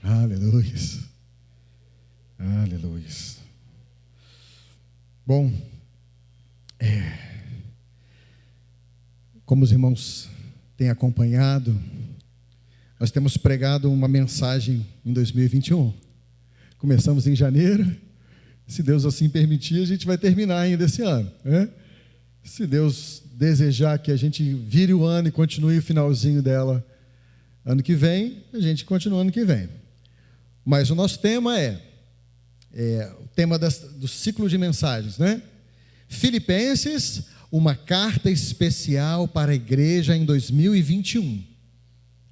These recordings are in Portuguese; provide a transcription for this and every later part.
Aleluia. Aleluia. Bom, como os irmãos têm acompanhado, nós temos pregado uma mensagem em 2021. Começamos em janeiro, se Deus assim permitir, a gente vai terminar ainda esse ano, né? Se Deus desejar que a gente vire o ano e continue o finalzinho dela ano que vem, a gente continua ano que vem. Mas o nosso tema é o tema do ciclo de mensagens, né? Filipenses, uma carta especial para a igreja em 2021.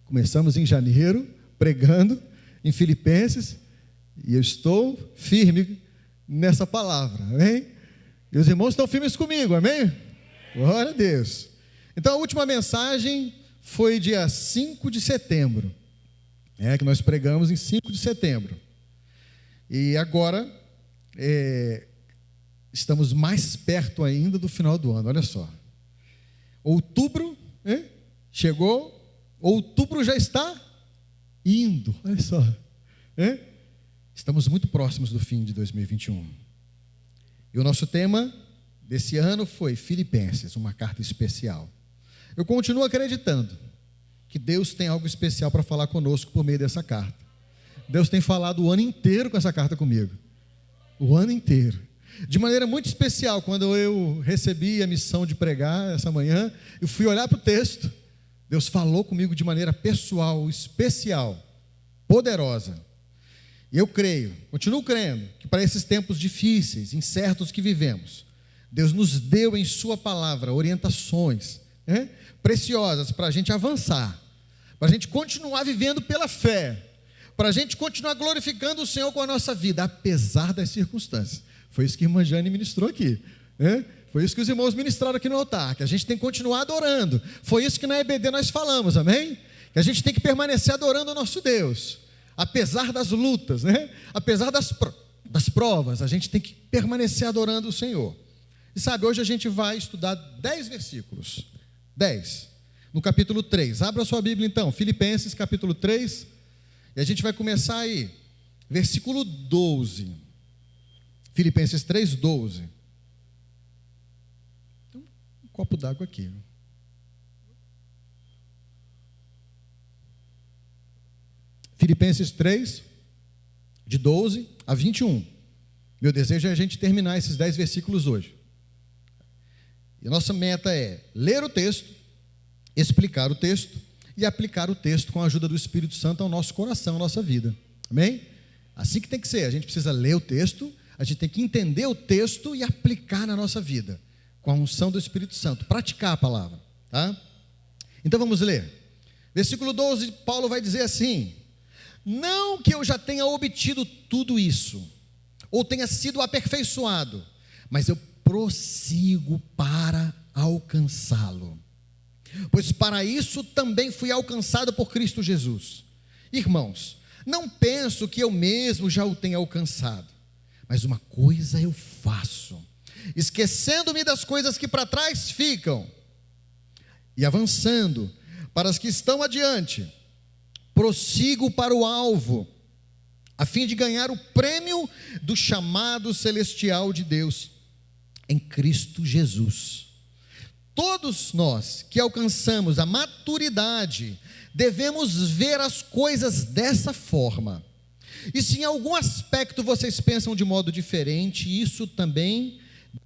Começamos em janeiro, pregando em Filipenses, e eu estou firme nessa palavra, amém? E os irmãos estão firmes comigo, amém? Glória a Deus. Então a última mensagem foi dia 5 de setembro, que nós pregamos em 5 de setembro. E agora estamos mais perto ainda do final do ano, olha só. Outubro, chegou, outubro já está indo, olha só. Estamos muito próximos do fim de 2021. E o nosso tema desse ano foi Filipenses, uma carta especial. Eu continuo acreditando que Deus tem algo especial para falar conosco por meio dessa carta. Deus tem falado o ano inteiro com essa carta comigo. O ano inteiro. De maneira muito especial, quando eu recebi a missão de pregar essa manhã, eu fui olhar para o texto. Deus falou comigo de maneira pessoal, especial, poderosa. E eu creio, continuo crendo, que para esses tempos difíceis, incertos que vivemos, Deus nos deu em sua palavra orientações preciosas para a gente avançar, para a gente continuar vivendo pela fé, para a gente continuar glorificando o Senhor com a nossa vida, apesar das circunstâncias. Foi isso que a irmã Jane ministrou aqui, Foi isso que os irmãos ministraram aqui no altar, que a gente tem que continuar adorando. Foi isso que na EBD nós falamos, amém? Que a gente tem que permanecer adorando o nosso Deus, apesar das lutas, apesar das provas, a gente tem que permanecer adorando o Senhor. E sabe, hoje a gente vai estudar 10 versículos, 10, no capítulo 3, abra sua Bíblia então, Filipenses capítulo 3, e a gente vai começar aí, versículo 12, Filipenses 3, 12, tem um copo d'água aqui, Filipenses 3, de 12 a 21, meu desejo é a gente terminar esses 10 versículos hoje, e a nossa meta é ler o texto, explicar o texto e aplicar o texto com a ajuda do Espírito Santo ao nosso coração, à nossa vida, amém? Assim que tem que ser, a gente precisa ler o texto, a gente tem que entender o texto e aplicar na nossa vida, com a unção do Espírito Santo, praticar a palavra, tá? Então vamos ler, versículo 12, Paulo vai dizer assim: não que eu já tenha obtido tudo isso, ou tenha sido aperfeiçoado, mas eu prossigo para alcançá-lo, pois para isso também fui alcançado por Cristo Jesus. Irmãos, não penso que eu mesmo já o tenha alcançado, mas uma coisa eu faço, esquecendo-me das coisas que para trás ficam, e avançando para as que estão adiante, prossigo para o alvo, a fim de ganhar o prêmio do chamado celestial de Deus, em Cristo Jesus. Todos nós que alcançamos a maturidade, devemos ver as coisas dessa forma. E se em algum aspecto vocês pensam de modo diferente, isso também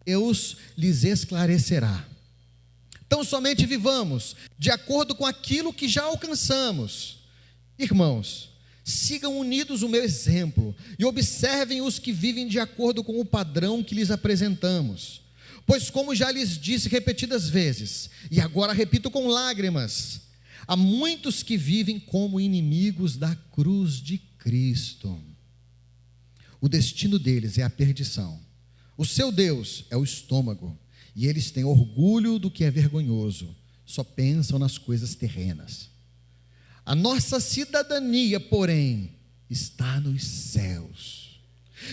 Deus lhes esclarecerá. Então somente vivamos de acordo com aquilo que já alcançamos. Irmãos, sigam unidos o meu exemplo e observem os que vivem de acordo com o padrão que lhes apresentamos. Pois como já lhes disse repetidas vezes, e agora repito com lágrimas, há muitos que vivem como inimigos da cruz de Cristo. O destino deles é a perdição. O seu Deus é o estômago, e eles têm orgulho do que é vergonhoso, só pensam nas coisas terrenas. A nossa cidadania, porém, está nos céus,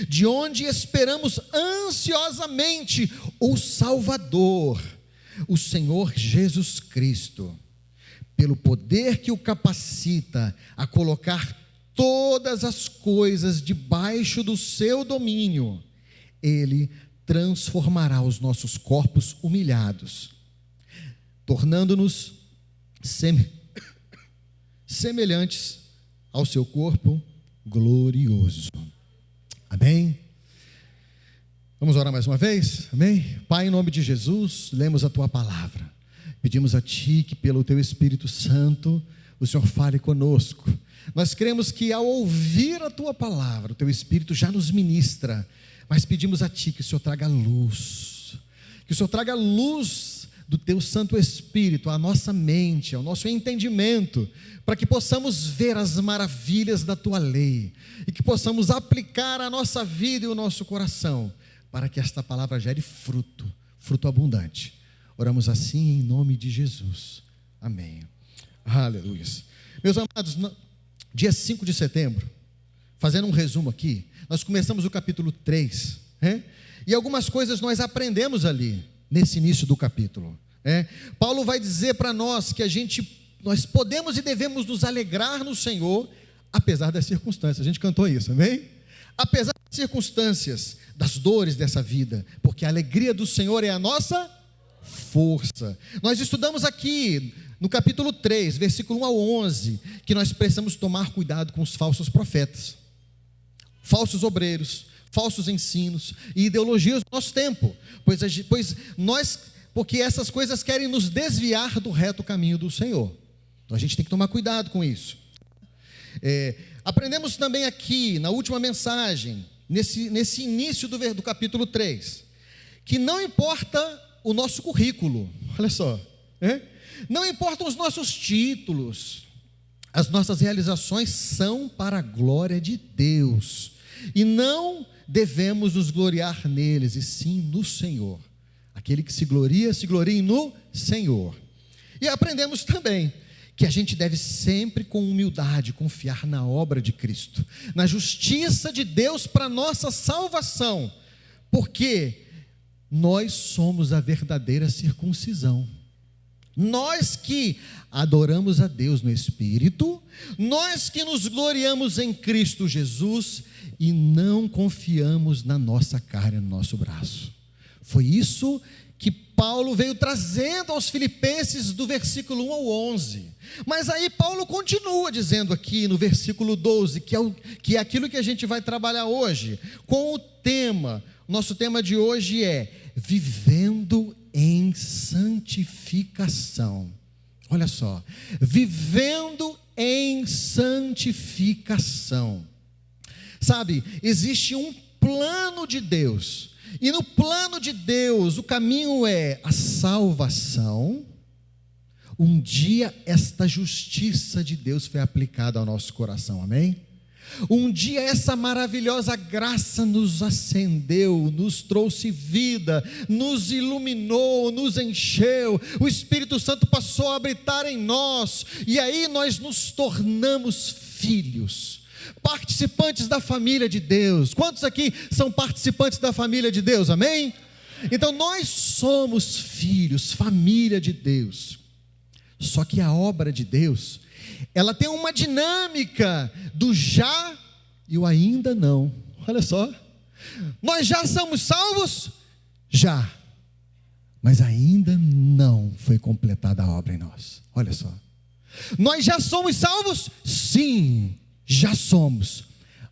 de onde esperamos ansiosamente o Salvador, o Senhor Jesus Cristo, pelo poder que o capacita a colocar todas as coisas debaixo do seu domínio, Ele transformará os nossos corpos humilhados, tornando-nos semelhantes ao seu corpo glorioso. Amém? Vamos orar mais uma vez? Amém? Pai, em nome de Jesus, lemos a Tua palavra. Pedimos a Ti que pelo Teu Espírito Santo, o Senhor fale conosco. Nós cremos que ao ouvir a Tua palavra, o Teu Espírito já nos ministra, mas pedimos a Ti que o Senhor traga luz, que o Senhor traga luz do Teu Santo Espírito à nossa mente, ao nosso entendimento, para que possamos ver as maravilhas da Tua lei, e que possamos aplicar a nossa vida e o nosso coração, para que esta palavra gere fruto, fruto abundante. Oramos assim em nome de Jesus. Amém. Aleluia. Meus amados, dia 5 de setembro, fazendo um resumo aqui, nós começamos o capítulo 3, e algumas coisas nós aprendemos ali, nesse início do capítulo. Paulo vai dizer para nós que nós podemos e devemos nos alegrar no Senhor, apesar das circunstâncias. A gente cantou isso, amém? Apesar das circunstâncias, das dores dessa vida, porque a alegria do Senhor é a nossa força. Nós estudamos aqui no capítulo 3, versículo 1 ao 11, que nós precisamos tomar cuidado com os falsos profetas, falsos obreiros, falsos ensinos e ideologias do nosso tempo, porque essas coisas querem nos desviar do reto caminho do Senhor. Então a gente tem que tomar cuidado com isso. Aprendemos também aqui, na última mensagem, nesse início do capítulo 3, que não importa o nosso currículo, olha só, não importam os nossos títulos, as nossas realizações são para a glória de Deus, e não devemos nos gloriar neles, e sim no Senhor. Aquele que se glorie no Senhor. E aprendemos também que a gente deve sempre com humildade confiar na obra de Cristo, na justiça de Deus para nossa salvação, porque nós somos a verdadeira circuncisão. Nós que adoramos a Deus no Espírito, nós que nos gloriamos em Cristo Jesus e não confiamos na nossa carne, no nosso braço. Foi isso que Paulo veio trazendo aos Filipenses do versículo 1 ao 11. Mas aí Paulo continua dizendo aqui no versículo 12, que é aquilo que a gente vai trabalhar hoje, com o tema. Nosso tema de hoje é vivendo em santificação. Olha só, vivendo em santificação. Sabe, existe um plano de Deus, e no plano de Deus o caminho é a salvação. Um dia esta justiça de Deus foi aplicada ao nosso coração, amém? Um dia essa maravilhosa graça nos acendeu, nos trouxe vida, nos iluminou, nos encheu, o Espírito Santo passou a habitar em nós, e aí nós nos tornamos filhos, participantes da família de Deus. Quantos aqui são participantes da família de Deus, amém? Então nós somos filhos, família de Deus. Só que a obra de Deus, ela tem uma dinâmica do já e o ainda não. Olha só, nós já somos salvos? Já, mas ainda não foi completada a obra em nós. Olha só, nós já somos salvos? Sim, já somos,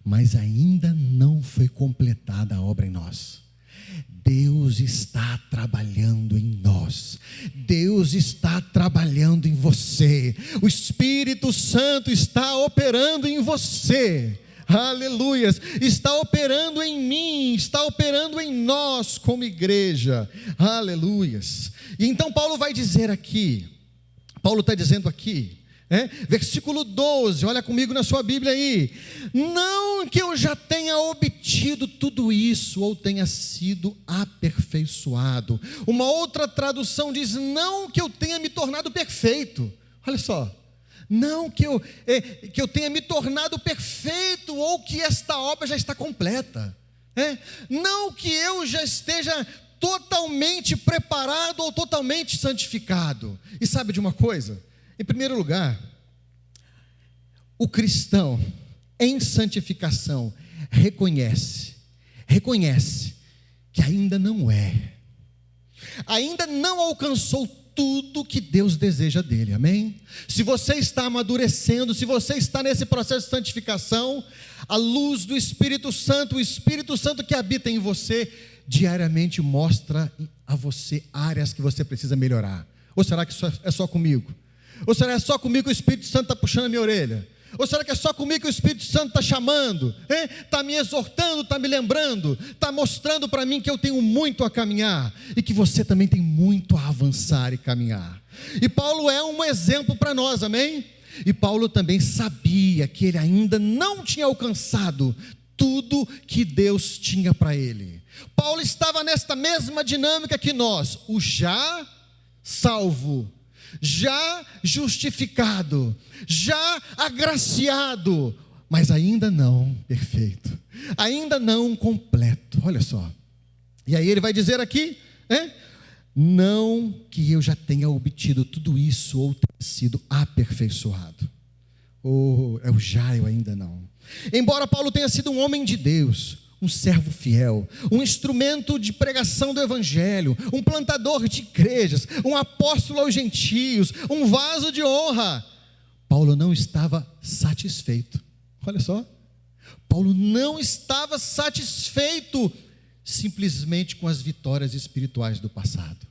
mas ainda não foi completada a obra em nós. Deus está trabalhando em nós, Deus está trabalhando em você, o Espírito Santo está operando em você, aleluias, está operando em mim, está operando em nós como igreja, aleluias. E então Paulo vai dizer aqui, Paulo está dizendo aqui, versículo 12, olha comigo na sua Bíblia aí, não que eu já tenha obtido tudo isso, ou tenha sido aperfeiçoado. Uma outra tradução diz, não que eu tenha me tornado perfeito. Olha só, não que eu tenha me tornado perfeito, ou que esta obra já está completa, não que eu já esteja totalmente preparado, ou totalmente santificado. E sabe de uma coisa? Em primeiro lugar, o cristão, em santificação, reconhece que ainda não alcançou tudo que Deus deseja dele, amém? Se você está amadurecendo, se você está nesse processo de santificação, a luz do Espírito Santo, o Espírito Santo que habita em você, diariamente mostra a você áreas que você precisa melhorar. Ou será que isso é só comigo? Ou será que é só comigo que o Espírito Santo está puxando a minha orelha? Ou será que é só comigo que o Espírito Santo está chamando? Está me exortando, está me lembrando, está mostrando para mim que eu tenho muito a caminhar e que você também tem muito a avançar e caminhar. E Paulo é um exemplo para nós, amém? E Paulo também sabia que ele ainda não tinha alcançado tudo que Deus tinha para ele. Paulo estava nesta mesma dinâmica que nós, o já salvo, já justificado, já agraciado, mas ainda não perfeito, ainda não completo. Olha só, e aí ele vai dizer aqui, não que eu já tenha obtido tudo isso ou tenha sido aperfeiçoado. É o já, eu ainda não. Embora Paulo tenha sido um homem de Deus, um servo fiel, um instrumento de pregação do evangelho, um plantador de igrejas, um apóstolo aos gentios, um vaso de honra, Paulo não estava satisfeito. Olha só, Paulo não estava satisfeito simplesmente com as vitórias espirituais do passado.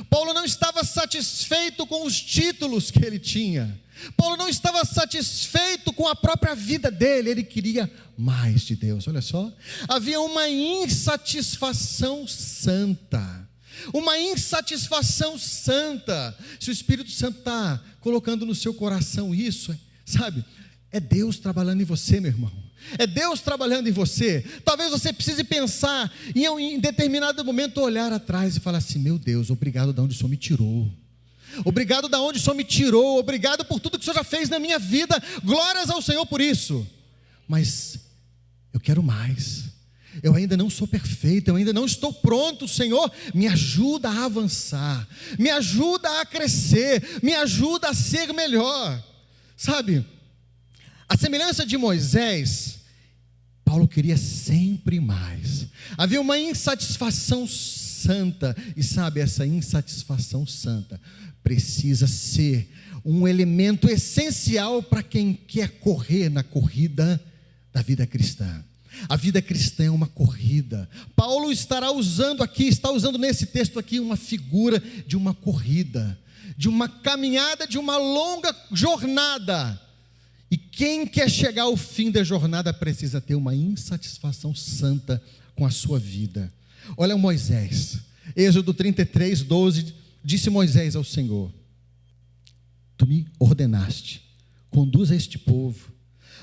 Paulo não estava satisfeito com os títulos que ele tinha. Paulo não estava satisfeito com a própria vida dele, ele queria mais de Deus. Olha só, havia uma insatisfação santa. Uma insatisfação santa. Se o Espírito Santo está colocando no seu coração isso, sabe, é Deus trabalhando em você, meu irmão. É Deus trabalhando em você. Talvez você precise pensar em determinado momento, olhar atrás e falar assim: meu Deus, obrigado de onde o Senhor me tirou. Obrigado da onde o Senhor me tirou, obrigado por tudo que o Senhor já fez na minha vida, glórias ao Senhor por isso. Mas eu quero mais. Eu ainda não sou perfeito, eu ainda não estou pronto. Senhor, me ajuda a avançar, me ajuda a crescer, me ajuda a ser melhor. Sabe, a semelhança de Moisés, Paulo queria sempre mais. Havia uma insatisfação santa, e sabe, essa insatisfação santa precisa ser um elemento essencial para quem quer correr na corrida da vida cristã. A vida cristã é uma corrida. Paulo está usando nesse texto aqui uma figura de uma corrida, de uma caminhada, de uma longa jornada. E quem quer chegar ao fim da jornada precisa ter uma insatisfação santa com a sua vida. Olha Moisés, Êxodo 33, 12, disse Moisés ao Senhor: tu me ordenaste, conduza este povo,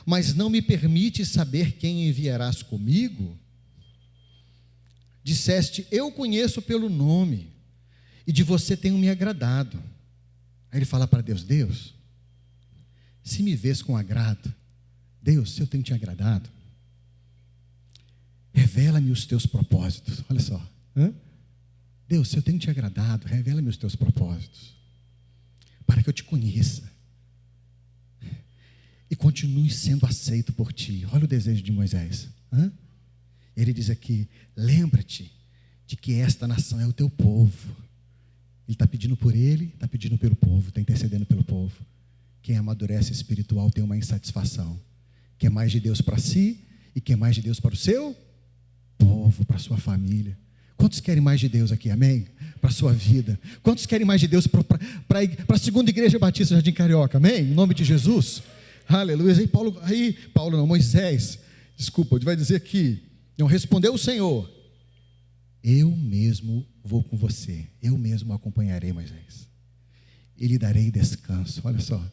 mas não me permite saber quem enviarás comigo? Disseste, eu conheço pelo nome, e de você tenho me agradado. Aí ele fala para Deus: Deus, se me vês com agrado, Deus, se eu tenho te agradado, revela-me os teus propósitos. Olha só, Deus, se eu tenho te agradado, revela-me os teus propósitos, para que eu te conheça e continue sendo aceito por ti. Olha o desejo de Moisés. Ele diz aqui: lembra-te de que esta nação é o teu povo. Ele está pedindo por ele, está pedindo pelo povo, está intercedendo pelo povo. Quem amadurece espiritual tem uma insatisfação, quer mais de Deus para si e quer mais de Deus para o seu povo, para a sua família. Quantos querem mais de Deus aqui, amém? Para a sua vida. Quantos querem mais de Deus para a segunda igreja batista Jardim Carioca, amém? Em nome de Jesus, aleluia. Moisés, desculpa, vai dizer aqui, não respondeu o Senhor: eu mesmo vou com você, eu mesmo acompanharei Moisés, e lhe darei descanso. Olha só,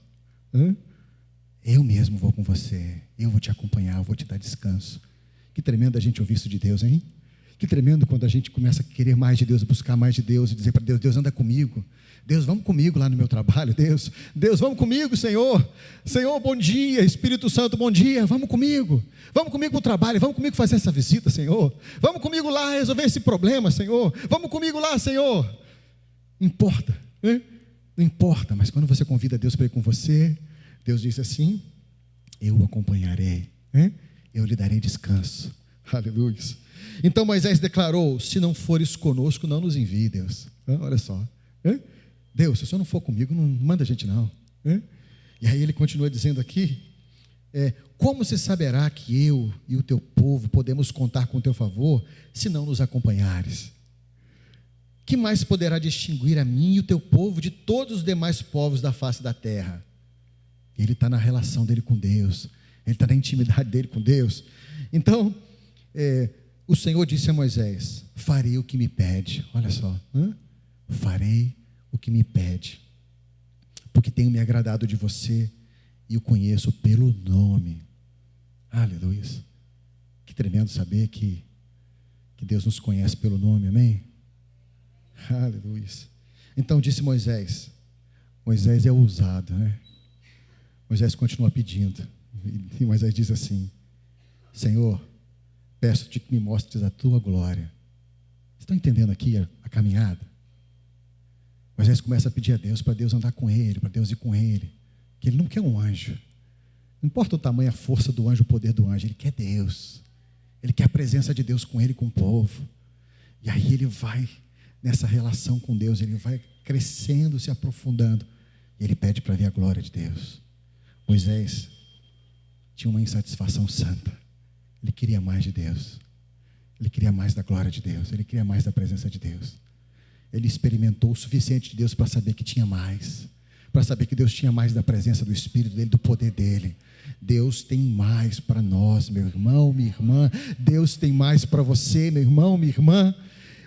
eu mesmo vou com você, eu vou te acompanhar, eu vou te dar descanso. Que tremendo a gente ouvir isso de Deus, hein? Que tremendo quando a gente começa a querer mais de Deus, buscar mais de Deus, e dizer para Deus: Deus, anda comigo, Deus, vamos comigo lá no meu trabalho, Deus, vamos comigo, Senhor, bom dia, Espírito Santo, bom dia, vamos comigo no trabalho, vamos comigo fazer essa visita, Senhor, vamos comigo lá resolver esse problema, Senhor, vamos comigo lá, Senhor. Não importa, não importa, mas quando você convida Deus para ir com você, Deus diz assim: eu o acompanharei, hein? Eu lhe darei descanso. Aleluia. Então Moisés declarou: se não fores conosco, não nos envie, Deus. Olha só, Deus, se o Senhor não for comigo, não manda a gente não. E aí ele continua dizendo aqui: como se saberá que eu e o teu povo podemos contar com o teu favor, se não nos acompanhares? Que mais poderá distinguir a mim e o teu povo de todos os demais povos da face da terra? Ele está na relação dele com Deus, ele está na intimidade dele com Deus. Então, o Senhor disse a Moisés: farei o que me pede. Olha só, farei o que me pede, porque tenho me agradado de você e o conheço pelo nome. Aleluia. Que tremendo saber que Deus nos conhece pelo nome, amém? Aleluia. Então disse Moisés é ousado, né? Moisés continua pedindo, e Moisés diz assim: Senhor, peço-te que me mostres a tua glória. Vocês estão entendendo aqui a caminhada? Moisés começa a pedir a Deus, para Deus andar com ele, para Deus ir com ele, que ele não quer um anjo, não importa o tamanho, a força do anjo, o poder do anjo, ele quer Deus, ele quer a presença de Deus com ele, com o povo. E aí ele vai nessa relação com Deus, ele vai crescendo, se aprofundando, e ele pede para ver a glória de Deus. Moisés tinha uma insatisfação santa, ele queria mais de Deus, ele queria mais da glória de Deus, ele queria mais da presença de Deus. Ele experimentou o suficiente de Deus para saber que tinha mais, para saber que Deus tinha mais da presença do Espírito dele, do poder dele. Deus tem mais para nós, meu irmão, minha irmã. Deus tem mais para você, meu irmão, minha irmã.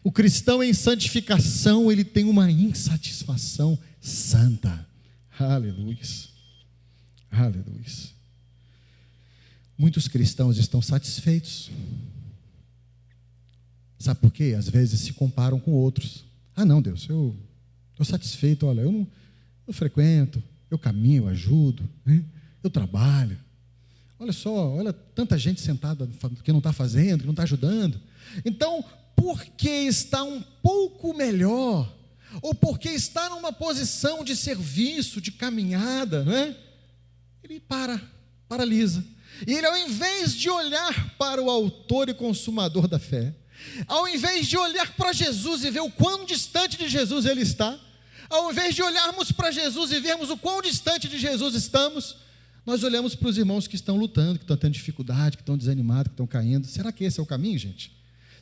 O cristão em santificação, ele tem uma insatisfação santa. Aleluia. Aleluia. Muitos cristãos estão satisfeitos. Sabe por quê? Às vezes se comparam com outros. Ah, não, Deus, eu estou satisfeito. Olha, eu frequento, eu caminho, eu ajudo, né? Eu trabalho. Olha só, olha tanta gente sentada que não está fazendo, que não está ajudando. Então, porque está um pouco melhor, ou porque está numa posição de serviço, de caminhada, né? Ele paralisa. E ele, ao invés de olhar para o autor e consumador da fé, ao invés de olhar para Jesus e ver o quão distante de Jesus ele está, ao invés de olharmos para Jesus e vermos o quão distante de Jesus estamos, nós olhamos para os irmãos que estão lutando, que estão tendo dificuldade, que estão desanimados, que estão caindo. Será que esse é o caminho, gente?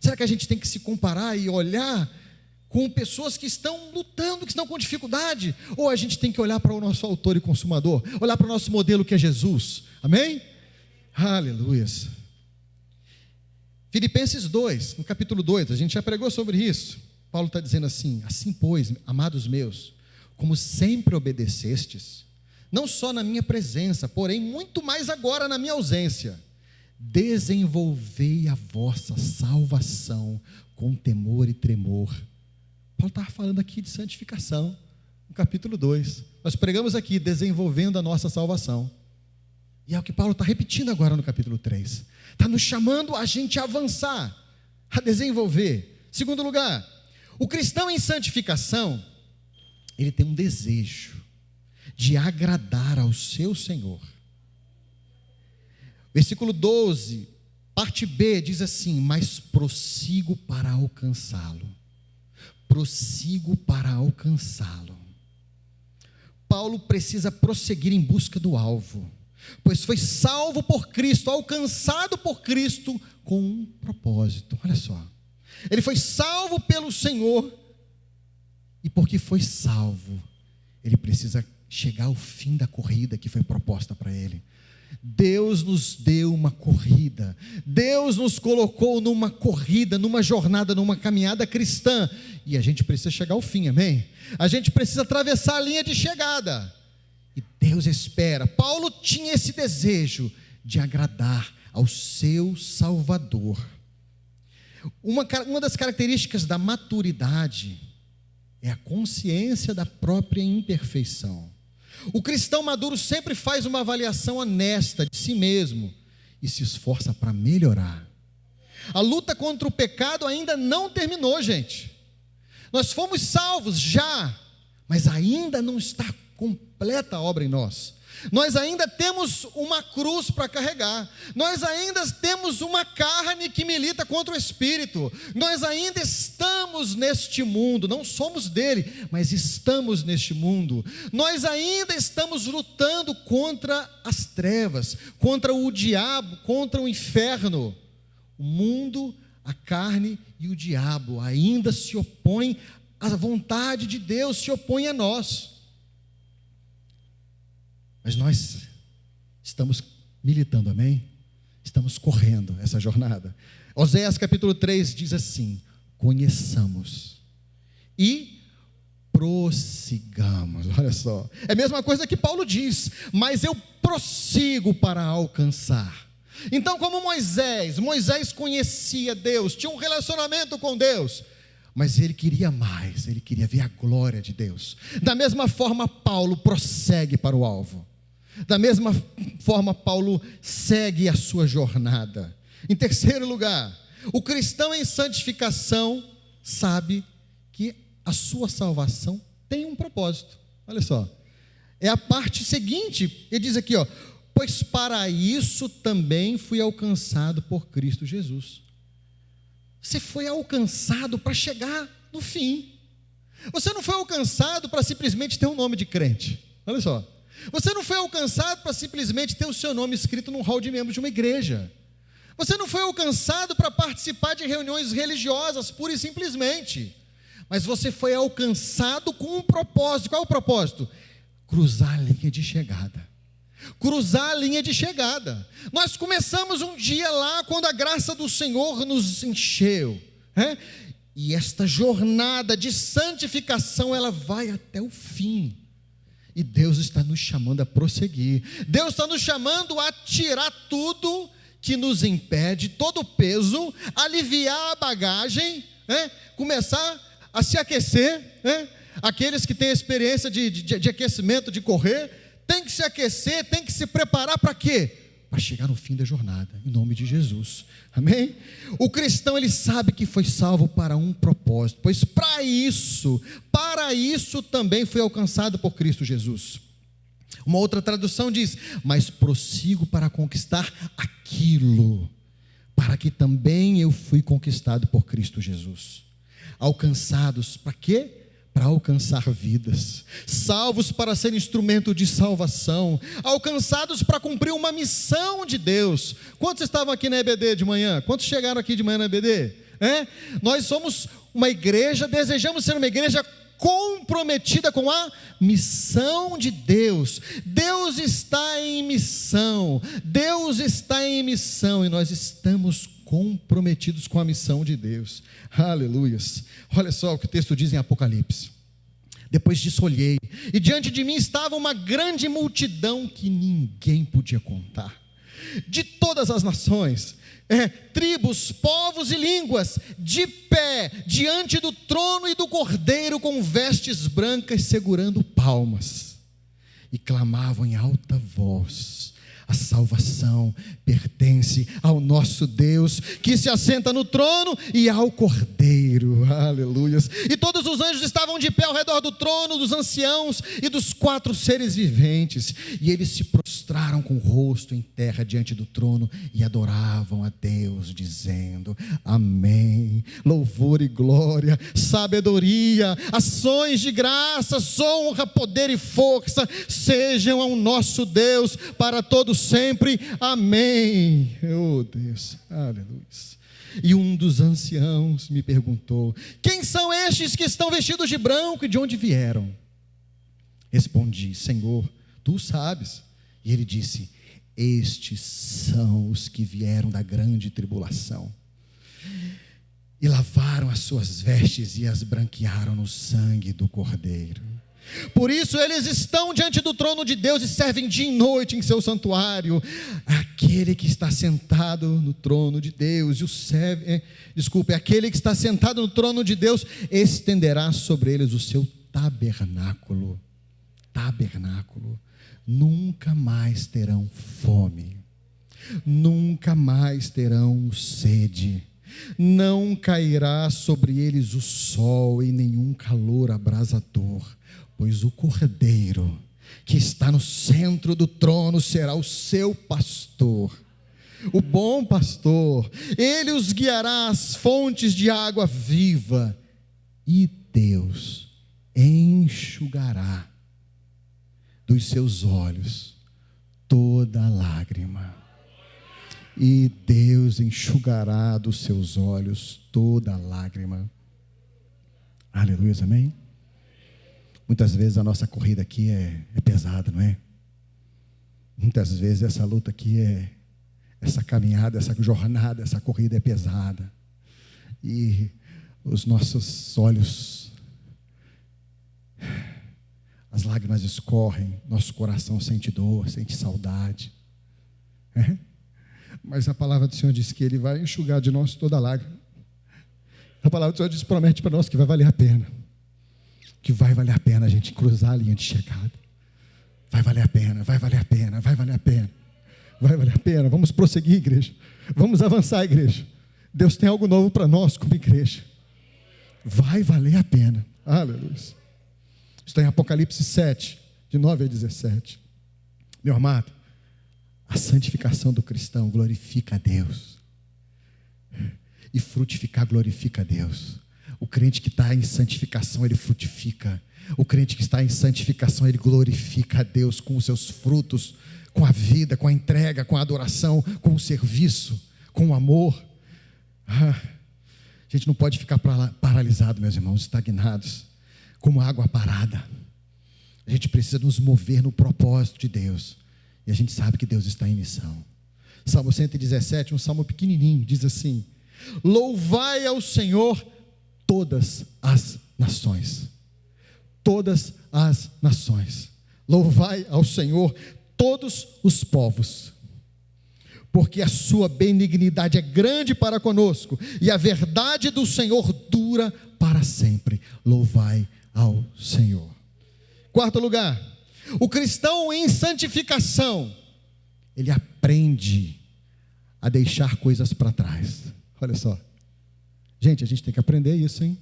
Será que a gente tem que se comparar e olhar com pessoas que estão lutando, que estão com dificuldade? Ou a gente tem que olhar para o nosso autor e consumador, olhar para o nosso modelo que é Jesus? Amém? Aleluia. Filipenses 2, no capítulo 2, a gente já pregou sobre isso. Paulo está dizendo assim: assim pois, amados meus, como sempre obedecestes, não só na minha presença, porém muito mais agora na minha ausência, desenvolvei a vossa salvação com temor e tremor. Paulo estava falando aqui de santificação, no capítulo 2, nós pregamos aqui, desenvolvendo a nossa salvação, e é o que Paulo está repetindo agora no capítulo 3, está nos chamando a gente a avançar, a desenvolver. Segundo lugar, o cristão em santificação, ele tem um desejo de agradar ao seu Senhor. Versículo 12, parte B, diz assim: mas prossigo para alcançá-lo. Prossigo para alcançá-lo. Paulo precisa prosseguir em busca do alvo, pois foi salvo por Cristo, alcançado por Cristo com um propósito. Olha só, ele foi salvo pelo Senhor, e porque foi salvo, ele precisa chegar ao fim da corrida que foi proposta para ele. Deus nos deu uma corrida, Deus nos colocou numa corrida, numa jornada, numa caminhada cristã, e a gente precisa chegar ao fim, amém? A gente precisa atravessar a linha de chegada, e Deus espera. Paulo tinha esse desejo de agradar ao seu Salvador. Uma das características da maturidade é a consciência da própria imperfeição. O cristão maduro sempre faz uma avaliação honesta de si mesmo e se esforça para melhorar. A luta contra o pecado ainda não terminou, gente. Nós fomos salvos já, mas ainda não está completa a obra em nós. Nós ainda temos uma cruz para carregar. Nós ainda temos uma carne que milita contra o espírito. Nós ainda estamos neste mundo, não somos dele, mas estamos neste mundo. Nós ainda estamos lutando contra as trevas, contra o diabo, contra o inferno. O mundo, a carne e o diabo ainda se opõem à vontade de Deus, se opõem a nós. Mas nós estamos militando, amém? Estamos correndo essa jornada. Oséias capítulo 3 diz assim: conheçamos e prossigamos. Olha só, é a mesma coisa que Paulo diz, mas eu prossigo para alcançar. Então, como Moisés conhecia Deus, tinha um relacionamento com Deus, mas ele queria mais, ele queria ver a glória de Deus. Da mesma forma, Paulo prossegue para o alvo. Da mesma forma, Paulo segue a sua jornada. Em terceiro lugar, o cristão em santificação sabe que a sua salvação tem um propósito. Olha só, é a parte seguinte, ele diz aqui, pois para isso também fui alcançado por Cristo Jesus. Você foi alcançado para chegar no fim. Você não foi alcançado para simplesmente ter um nome de crente. Olha só, você não foi alcançado para simplesmente ter o seu nome escrito num hall de membros de uma igreja. Você não foi alcançado para participar de reuniões religiosas, pura e simplesmente. Mas você foi alcançado com um propósito. Qual é o propósito? Cruzar a linha de chegada. Cruzar a linha de chegada. Nós começamos um dia lá, quando a graça do Senhor nos encheu, e esta jornada de santificação, ela vai até o fim. E Deus está nos chamando a prosseguir. Deus está nos chamando a tirar tudo que nos impede, todo o peso, aliviar a bagagem, começar a se aquecer. Aqueles que têm experiência de aquecimento, de correr, tem que se aquecer, tem que se preparar para quê? Para chegar no fim da jornada, em nome de Jesus, amém? O cristão, ele sabe que foi salvo para um propósito, pois para isso também foi alcançado por Cristo Jesus. Uma outra tradução diz, mas prossigo para conquistar aquilo, para que também eu fui conquistado por Cristo Jesus. Alcançados para quê? Para alcançar vidas, salvos para ser instrumento de salvação, alcançados para cumprir uma missão de Deus. Quantos estavam aqui na EBD de manhã? Quantos chegaram aqui de manhã na EBD? Nós somos uma igreja, desejamos ser uma igreja comprometida com a missão de Deus. Deus está em missão, e nós estamos comprometidos com a missão de Deus. Aleluias. Olha só o que o texto diz em Apocalipse. Depois disso olhei, e diante de mim estava uma grande multidão que ninguém podia contar, de todas as nações, tribos, povos e línguas, de pé diante do trono e do Cordeiro, com vestes brancas, segurando palmas, e clamavam em alta voz: a salvação pertence ao nosso Deus, que se assenta no trono, e ao Cordeiro. Aleluias. E todos os anjos estavam de pé ao redor do trono, dos anciãos e dos 4 seres viventes, e eles se prostraram com o rosto em terra diante do trono e adoravam a Deus, dizendo: amém, louvor e glória, sabedoria, ações de graças, honra, poder e força sejam ao nosso Deus para todos sempre, amém. Oh Deus, aleluia. E um dos anciãos me perguntou: quem são estes que estão vestidos de branco e de onde vieram? Respondi: Senhor, tu sabes. E ele disse: estes são os que vieram da grande tribulação e lavaram as suas vestes e as branquearam no sangue do Cordeiro. Por isso eles estão diante do trono de Deus e servem dia e noite em seu santuário. Aquele que está sentado no trono de Deus aquele que está sentado no trono de Deus estenderá sobre eles o seu tabernáculo. Nunca mais terão fome, nunca mais terão sede, não cairá sobre eles o sol e nenhum calor abrasador, pois o Cordeiro que está no centro do trono, será o seu pastor, o bom pastor. Ele os guiará às fontes de água viva, e Deus enxugará dos seus olhos toda lágrima. E Deus enxugará dos seus olhos toda lágrima. Aleluia, amém? Muitas vezes a nossa corrida aqui é pesada, não é? Muitas vezes essa luta aqui essa caminhada, essa jornada, essa corrida é pesada. E os nossos olhos, as lágrimas escorrem, nosso coração sente dor, sente saudade. Mas a palavra do Senhor diz que Ele vai enxugar de nós toda lágrima. A palavra do Senhor diz, promete para nós que vai valer a pena. Que vai valer a pena a gente cruzar a linha de chegada. Vai valer a pena, vai valer a pena, vai valer a pena. Vai valer a pena, vamos prosseguir, igreja. Vamos avançar, igreja. Deus tem algo novo para nós como igreja. Vai valer a pena. Aleluia. Está em Apocalipse 7, de 9 a 17. Meu amado, a santificação do cristão glorifica a Deus. E frutificar glorifica a Deus. O crente que está em santificação, ele frutifica. O crente que está em santificação, ele glorifica a Deus com os seus frutos, com a vida, com a entrega, com a adoração, com o serviço, com o amor. A gente não pode ficar paralisado, meus irmãos, estagnados, como água parada. A gente precisa nos mover no propósito de Deus. E a gente sabe que Deus está em missão. Salmo 117, um salmo pequenininho, diz assim: louvai ao Senhor todas as nações. Todas as nações. Louvai ao Senhor todos os povos. Porque a sua benignidade é grande para conosco, e a verdade do Senhor dura para sempre. Louvai ao Senhor. Quarto lugar, o cristão em santificação, ele aprende a deixar coisas para trás. Olha só, gente, a gente tem que aprender isso, hein?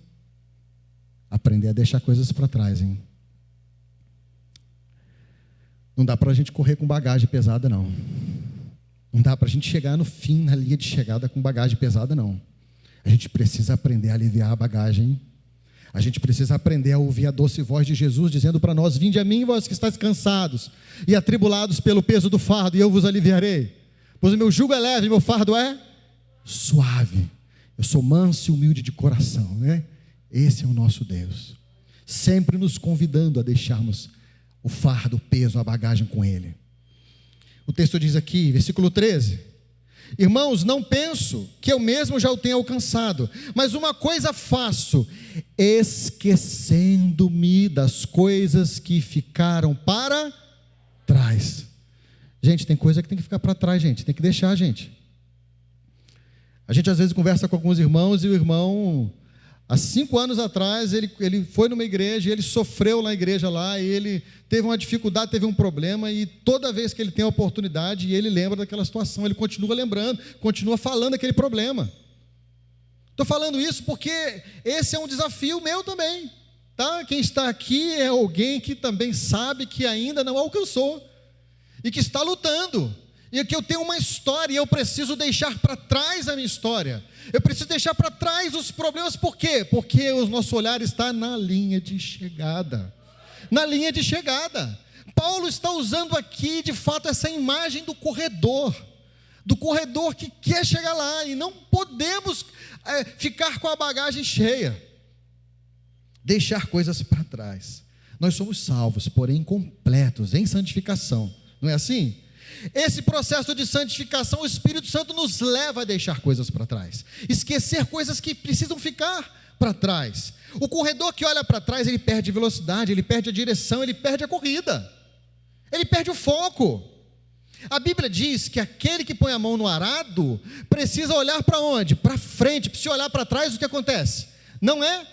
Aprender a deixar coisas para trás, hein? Não dá para a gente correr com bagagem pesada, não. Não dá para a gente chegar no fim, na linha de chegada com bagagem pesada, não. A gente precisa aprender a aliviar a bagagem. A gente precisa aprender a ouvir a doce voz de Jesus dizendo para nós: vinde a mim, vós que estáis cansados e atribulados pelo peso do fardo, e eu vos aliviarei. Pois o meu jugo é leve, meu fardo é suave. Eu sou manso e humilde de coração, né? Esse é o nosso Deus, sempre nos convidando a deixarmos o fardo, o peso, a bagagem com Ele. O texto diz aqui, versículo 13: irmãos, não penso que eu mesmo já o tenha alcançado, mas uma coisa faço, esquecendo-me das coisas que ficaram para trás. Gente, tem coisa que tem que ficar para trás, gente, tem que deixar, gente. A gente às vezes conversa com alguns irmãos, e o irmão, há 5 anos atrás, ele foi numa igreja, ele sofreu na igreja lá, e ele teve uma dificuldade, teve um problema, e toda vez que ele tem a oportunidade, e ele lembra daquela situação, ele continua lembrando, continua falando daquele problema. Estou falando isso porque esse é um desafio meu também, tá? Quem está aqui é alguém que também sabe que ainda não alcançou, e que está lutando, e que eu tenho uma história, e eu preciso deixar para trás a minha história. Eu preciso deixar para trás os problemas. Por quê? Porque o nosso olhar está na linha de chegada. Na linha de chegada. Paulo está usando aqui, de fato, essa imagem do corredor que quer chegar lá, e não podemos ficar com a bagagem cheia. Deixar coisas para trás. Nós somos salvos, porém incompletos, em santificação. Não é assim? Esse processo de santificação, o Espírito Santo nos leva a deixar coisas para trás, esquecer coisas que precisam ficar para trás. O corredor que olha para trás, ele perde velocidade, ele perde a direção, ele perde a corrida, ele perde o foco. A Bíblia diz que aquele que põe a mão no arado precisa olhar para onde? Para frente. Se olhar para trás, o que acontece? Não é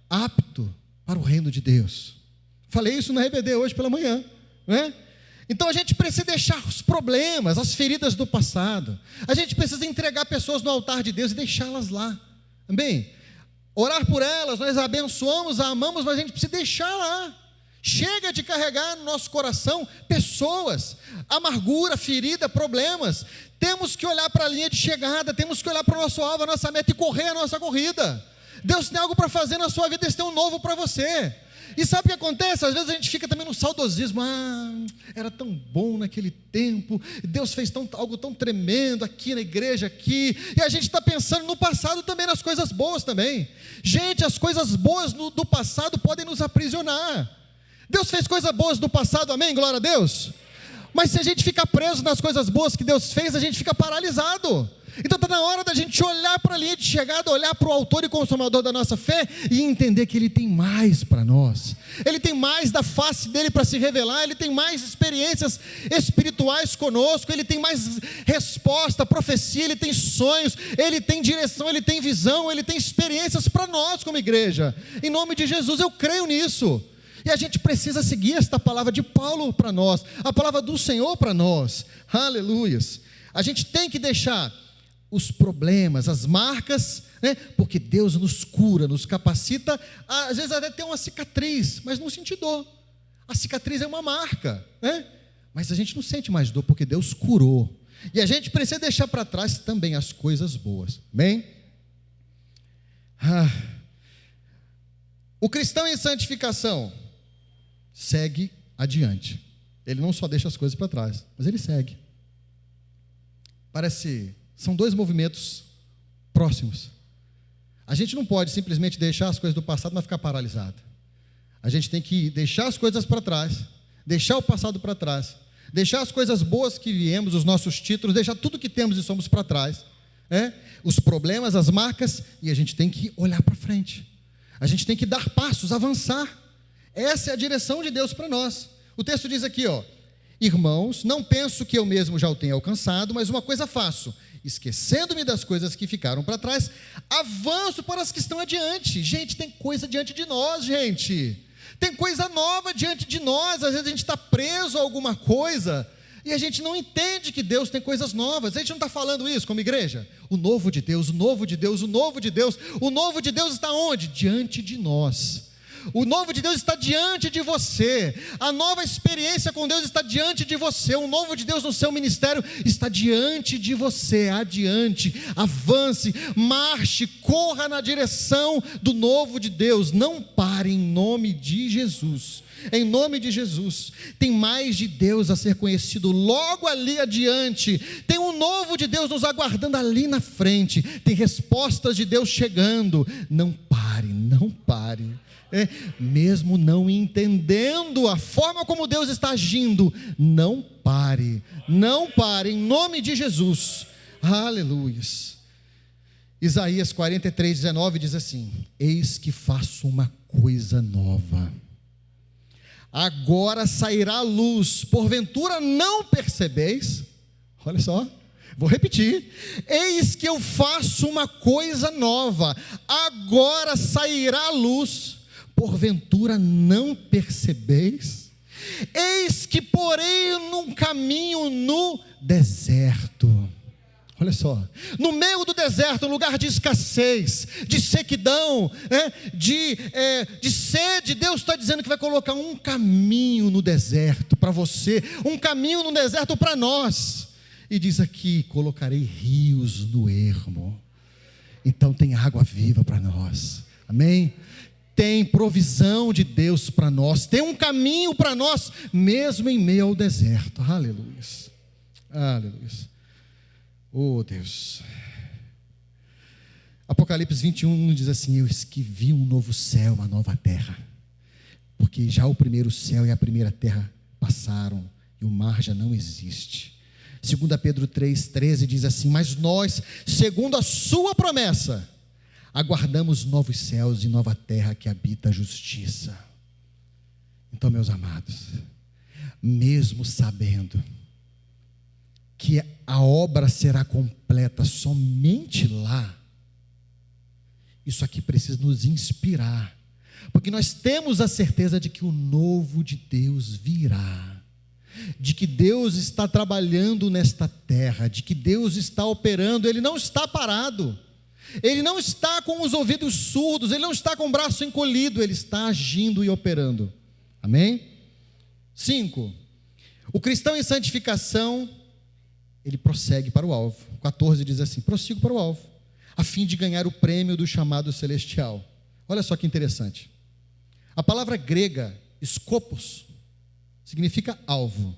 apto para o reino de Deus. Falei isso na RBD hoje pela manhã, não é? Então a gente precisa deixar os problemas, as feridas do passado. A gente precisa entregar pessoas no altar de Deus e deixá-las lá. Amém? Orar por elas, nós abençoamos, amamos, mas a gente precisa deixar lá. Chega de carregar no nosso coração pessoas, amargura, ferida, problemas. Temos que olhar para a linha de chegada, temos que olhar para o nosso alvo, a nossa meta e correr a nossa corrida. Deus tem algo para fazer na sua vida, Deus tem um novo para você. E sabe o que acontece? Às vezes a gente fica também no saudosismo. Era tão bom naquele tempo, Deus fez algo tão tremendo aqui na igreja, aqui. E a gente está pensando no passado também, nas coisas boas também. Gente, as coisas boas do passado podem nos aprisionar. Deus fez coisas boas no passado, amém? Glória a Deus. Mas se a gente ficar preso nas coisas boas que Deus fez, a gente fica paralisado. Então está na hora da gente olhar para a linha de chegada, olhar para o autor e consumador da nossa fé e entender que Ele tem mais para nós. Ele tem mais da face dEle para se revelar, Ele tem mais experiências espirituais conosco, Ele tem mais resposta, profecia, Ele tem sonhos, Ele tem direção, Ele tem visão, Ele tem experiências para nós como igreja. Em nome de Jesus, eu creio nisso. E a gente precisa seguir esta palavra de Paulo para nós, a palavra do Senhor para nós. Aleluias. A gente tem que deixar os problemas, as marcas, né? Porque Deus nos cura, nos capacita, às vezes até ter uma cicatriz, mas não sentir dor. A cicatriz é uma marca, né? Mas a gente não sente mais dor, porque Deus curou. E a gente precisa deixar para trás também as coisas boas, bem? O cristão em santificação segue adiante. Ele não só deixa as coisas para trás, mas ele segue. São dois movimentos próximos. A gente não pode simplesmente deixar as coisas do passado, mas ficar paralisado. A gente tem que deixar as coisas para trás, deixar o passado para trás, deixar as coisas boas que viemos, os nossos títulos, deixar tudo que temos e somos para trás, os problemas, as marcas, e a gente tem que olhar para frente. A gente tem que dar passos, avançar. Essa é a direção de Deus para nós. O texto diz aqui, irmãos, não penso que eu mesmo já o tenha alcançado, mas uma coisa faço, esquecendo-me das coisas que ficaram para trás, avanço para as que estão adiante. Gente, tem coisa diante de nós, gente. Tem coisa nova diante de nós. Às vezes a gente está preso a alguma coisa e a gente não entende que Deus tem coisas novas. A gente não está falando isso como igreja. O novo de Deus, o novo de Deus, o novo de Deus. O novo de Deus está onde? Diante de nós. O novo de Deus está diante de você. A nova experiência com Deus está diante de você. O novo de Deus no seu ministério está diante de você. Adiante, avance, marche, corra na direção do novo de Deus. Não pare em nome de Jesus. Em nome de Jesus. Tem mais de Deus a ser conhecido logo ali adiante. Tem um novo de Deus nos aguardando ali na frente. Tem respostas de Deus chegando. Não pare, não pare. Mesmo não entendendo a forma como Deus está agindo, não pare, em nome de Jesus. Aleluias. Isaías 43:19 diz assim: eis que faço uma coisa nova, agora sairá a luz, porventura não percebeis? Olha só, vou repetir: eis que eu faço uma coisa nova, agora sairá a luz, porventura não percebeis? Eis que porei num caminho no deserto. Olha só, no meio do deserto, um lugar de escassez, de sequidão, de sede, Deus está dizendo que vai colocar um caminho no deserto para você, um caminho no deserto para nós. E diz aqui: colocarei rios no ermo. Então tem água viva para nós, amém? Tem provisão de Deus para nós, tem um caminho para nós, mesmo em meio ao deserto. Aleluia, aleluia. Oh Deus. Apocalipse 21 diz assim: eu que vi um novo céu, uma nova terra, porque já o primeiro céu e a primeira terra passaram, e o mar já não existe. 2 Pedro 3,13 diz assim: mas nós, segundo a sua promessa, aguardamos novos céus e nova terra que habita a justiça. Então, meus amados, mesmo sabendo que a obra será completa somente lá, isso aqui precisa nos inspirar, porque nós temos a certeza de que o novo de Deus virá, de que Deus está trabalhando nesta terra, de que Deus está operando. Ele não está parado, Ele não está com os ouvidos surdos, Ele não está com o braço encolhido, Ele está agindo e operando. Amém? 5. O cristão em santificação, ele prossegue para o alvo. 14 diz assim: prossigo para o alvo, a fim de ganhar o prêmio do chamado celestial. Olha só que interessante. A palavra grega, skopos, significa alvo.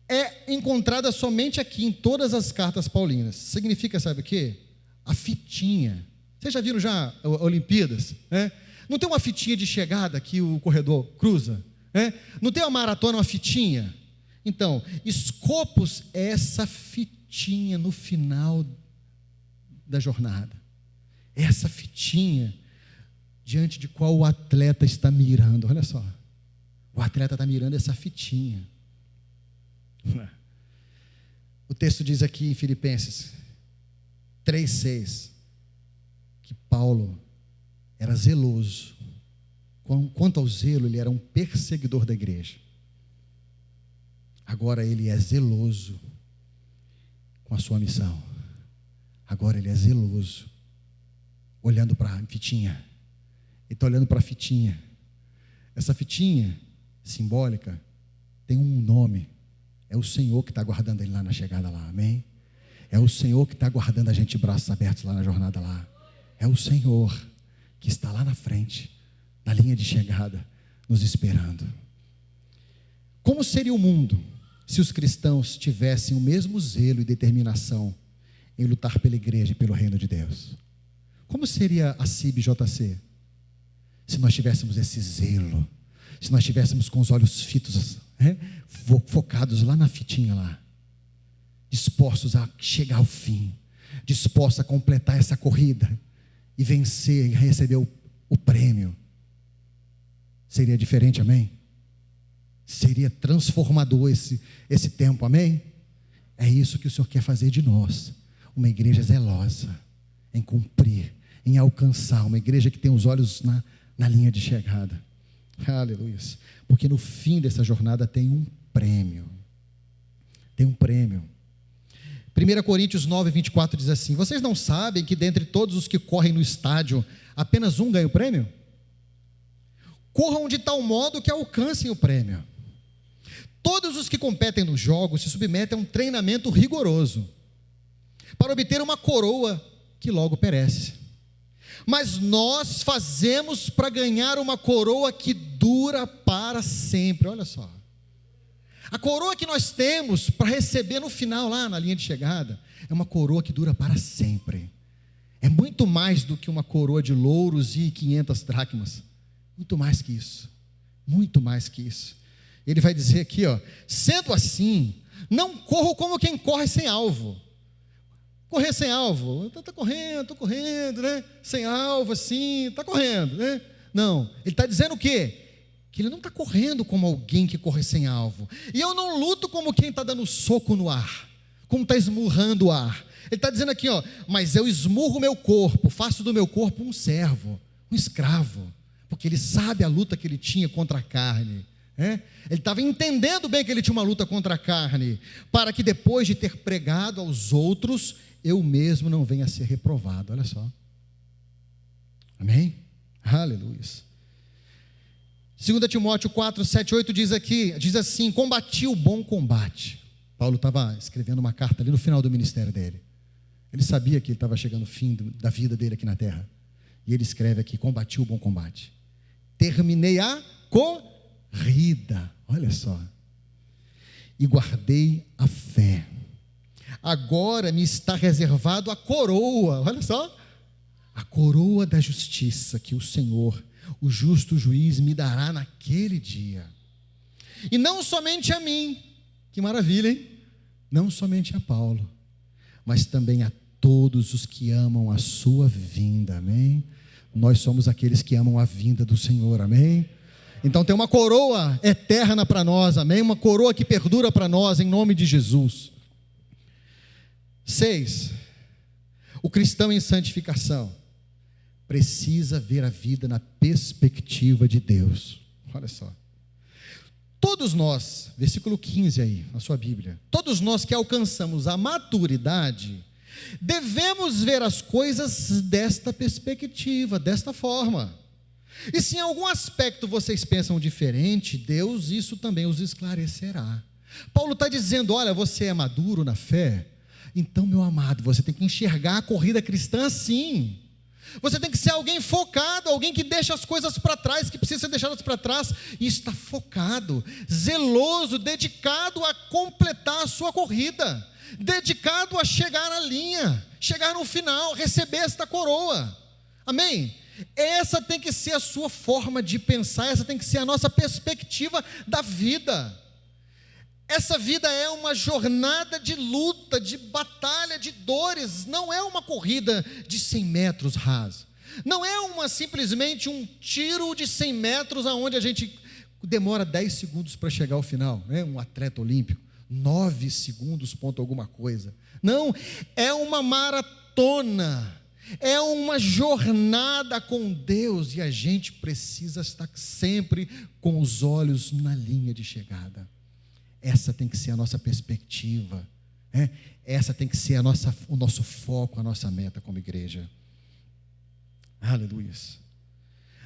É encontrada somente aqui em todas as cartas paulinas. Significa, sabe o quê? A fitinha. Vocês já viram já Olimpíadas? Não tem uma fitinha de chegada que o corredor cruza? Não tem uma maratona, uma fitinha? Então, skopos é essa fitinha no final da jornada. Essa fitinha diante de qual o atleta está mirando. Olha só. O atleta está mirando essa fitinha. O texto diz aqui em Filipenses 3,6 que Paulo era zeloso. Quanto ao zelo, ele era um perseguidor da igreja. Agora ele é zeloso com a sua missão. Agora ele é zeloso, olhando para a fitinha. Ele está olhando para a fitinha. Essa fitinha simbólica tem um nome. É o Senhor que está guardando ele lá na chegada lá, amém? É o Senhor que está guardando a gente de braços abertos lá na jornada lá. É o Senhor que está lá na frente, na linha de chegada, nos esperando. Como seria o mundo se os cristãos tivessem o mesmo zelo e determinação em lutar pela igreja e pelo reino de Deus? Como seria a CIB-JC se nós tivéssemos esse zelo, se nós tivéssemos com os olhos fitos, focados lá na fitinha lá, dispostos a chegar ao fim, dispostos a completar essa corrida e vencer e receber o prêmio? Seria diferente, amém? Seria transformador esse tempo, amém? É isso que o Senhor quer fazer de nós, uma igreja zelosa em cumprir, em alcançar, uma igreja que tem os olhos na linha de chegada. Aleluia. Porque no fim dessa jornada tem um prêmio. Tem um prêmio. 1 Coríntios 9:24 diz assim: vocês não sabem que dentre todos os que correm no estádio, apenas um ganha o prêmio? Corram de tal modo que alcancem o prêmio. Todos os que competem nos jogos se submetem a um treinamento rigoroso, para obter uma coroa que logo perece. Mas nós fazemos para ganhar uma coroa que dura para sempre. Olha só. A coroa que nós temos para receber no final, lá na linha de chegada, é uma coroa que dura para sempre. É muito mais do que uma coroa de louros e 500 dracmas. Muito mais que isso. Muito mais que isso. Ele vai dizer aqui, sendo assim, não corro como quem corre sem alvo. Correr sem alvo, estou correndo, né? Sem alvo, assim, está correndo, né? Não, ele está dizendo o quê? Que ele não está correndo como alguém que corre sem alvo. E eu não luto como quem está dando soco no ar, como está esmurrando o ar. Ele está dizendo aqui, mas eu esmurro o meu corpo, faço do meu corpo um servo, um escravo, porque ele sabe a luta que ele tinha contra a carne. Ele estava entendendo bem que ele tinha uma luta contra a carne, para que depois de ter pregado aos outros, eu mesmo não venha a ser reprovado. Olha só. Amém? Aleluia. 2 Timóteo 4, 7, 8 diz assim: combati o bom combate. Paulo estava escrevendo uma carta ali no final do ministério dele. Ele sabia que ele estava chegando ao fim da vida dele aqui na terra. E ele escreve aqui: combati o bom combate. Terminei a corrida. Olha só. E guardei a fé. Agora me está reservado a coroa. Olha só. A coroa da justiça que o Senhor, o justo juiz, me dará naquele dia. E não somente a mim. Que maravilha, hein? Não somente a Paulo, mas também a todos os que amam a sua vinda. Amém? Nós somos aqueles que amam a vinda do Senhor. Amém? Então tem uma coroa eterna para nós. Amém? Uma coroa que perdura para nós, em nome de Jesus. 6. O cristão em santificação precisa ver a vida na perspectiva de Deus. Olha só. Todos nós, versículo 15 aí, na sua Bíblia, todos nós que alcançamos a maturidade, devemos ver as coisas desta perspectiva, desta forma. E se em algum aspecto vocês pensam diferente, Deus isso também os esclarecerá. Paulo está dizendo, olha, você é maduro na fé, então, meu amado, você tem que enxergar a corrida cristã assim. Você tem que ser alguém focado, alguém que deixa as coisas para trás, que precisa ser deixadas para trás, e está focado, zeloso, dedicado a completar a sua corrida, dedicado a chegar na linha, chegar no final, receber esta coroa. Amém? Essa tem que ser a sua forma de pensar, essa tem que ser a nossa perspectiva da vida. Essa vida é uma jornada de luta, de batalha, de dores, não é uma corrida de 100 metros rasa, não é simplesmente um tiro de 100 metros onde a gente demora 10 segundos para chegar ao final, né? Um atleta olímpico, 9 segundos ponto alguma coisa, não, é uma maratona, é uma jornada com Deus, e a gente precisa estar sempre com os olhos na linha de chegada. Essa tem que ser a nossa perspectiva, né? Essa tem que ser o nosso foco, a nossa meta como igreja. Aleluia.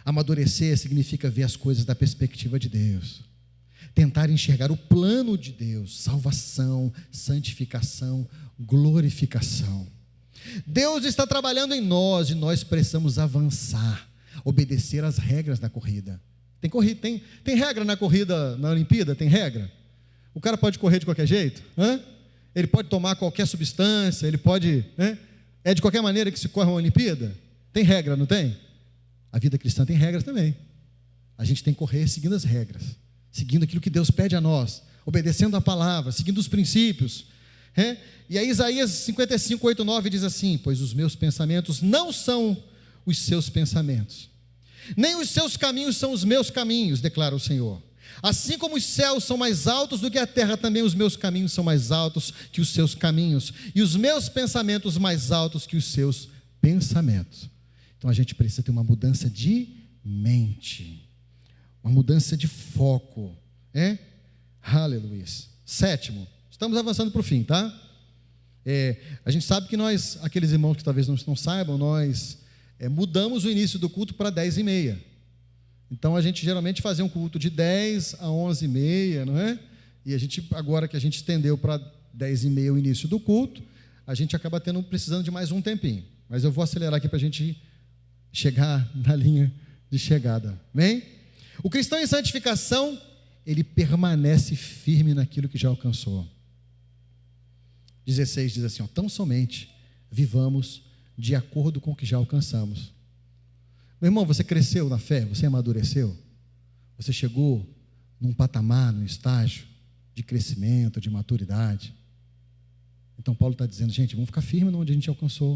Amadurecer significa ver as coisas da perspectiva de Deus, tentar enxergar o plano de Deus, salvação, santificação, glorificação. Deus está trabalhando em nós e nós precisamos avançar, obedecer às regras da corrida. Tem regra na corrida, na Olimpíada? Tem regra? O cara pode correr de qualquer jeito? Ele pode tomar qualquer substância, ele pode... É de qualquer maneira que se corre uma Olimpíada? Tem regra, não tem? A vida cristã tem regras também. A gente tem que correr seguindo as regras, seguindo aquilo que Deus pede a nós, obedecendo a palavra, seguindo os princípios. E aí Isaías 55, 8, 9 diz assim: pois os meus pensamentos não são os seus pensamentos, nem os seus caminhos são os meus caminhos, declara o Senhor. Assim como os céus são mais altos do que a terra, também os meus caminhos são mais altos que os seus caminhos, e os meus pensamentos mais altos que os seus pensamentos. Então a gente precisa ter uma mudança de mente, uma mudança de foco, Aleluia. Sétimo, estamos avançando para o fim, tá? A gente sabe que nós, aqueles irmãos que talvez não saibam, nós mudamos o início do culto para 10h30. Então a gente geralmente fazia um culto de 10 a 11h30, não é? E agora que a gente estendeu para 10h30 o início do culto, a gente acaba precisando de mais um tempinho. Mas eu vou acelerar aqui para a gente chegar na linha de chegada. Amém? O cristão em santificação, ele permanece firme naquilo que já alcançou. 16 diz assim: tão somente vivamos de acordo com o que já alcançamos. Meu irmão, você cresceu na fé? Você amadureceu? Você chegou num patamar, num estágio de crescimento, de maturidade? Então Paulo está dizendo, gente, vamos ficar firme onde a gente alcançou.